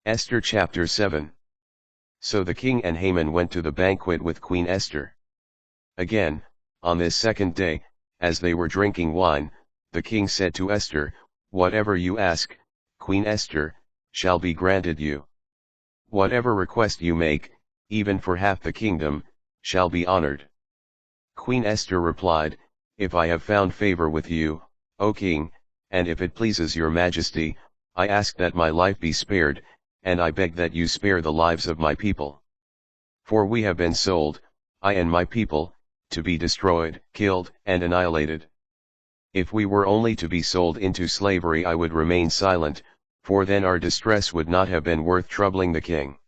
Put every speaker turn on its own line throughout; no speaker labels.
Esther chapter 7. So the king and Haman went to the banquet with Queen Esther. Again, on this second day, as they were drinking wine, the king said to Esther, "Whatever you ask, Queen Esther, shall be granted you. Whatever request you make, even for half the kingdom, shall be honored." Queen Esther replied, "If I have found favor with you, O king, and if it pleases your majesty, I ask that my life be spared, and I beg that you spare the lives of my people. For we have been sold, I and my people, to be destroyed, killed, and annihilated. If we were only to be sold into slavery, I would remain silent, for then our distress would not have been worth troubling the king."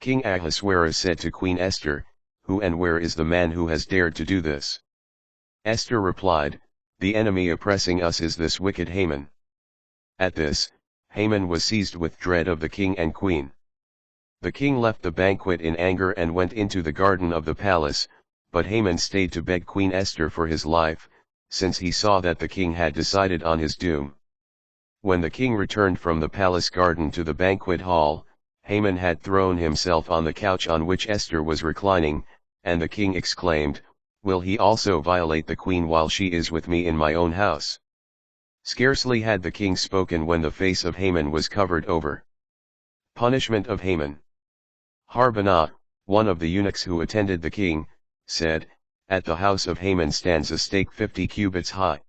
King Ahasuerus said to Queen Esther, "Who and where is the man who has dared to do this?" Esther replied, "The enemy oppressing us is this wicked Haman." At this, Haman was seized with dread of the king and queen. The king left the banquet in anger and went into the garden of the palace, but Haman stayed to beg Queen Esther for his life, since he saw that the king had decided on his doom. When the king returned from the palace garden to the banquet hall, Haman had thrown himself on the couch on which Esther was reclining, and the king exclaimed, "Will he also violate the queen while she is with me in my own house?" Scarcely had the king spoken when the face of Haman was covered over. Punishment of Haman. Harbonah, one of the eunuchs who attended the king, said, "At the house of Haman stands a stake 50 cubits high."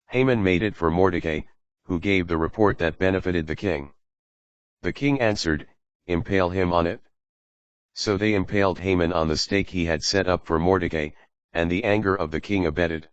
Haman made it for Mordecai, who gave the report that benefited the king. The king answered, "Impale him on it." So they impaled Haman on the stake he had set up for Mordecai, and the anger of the king abated.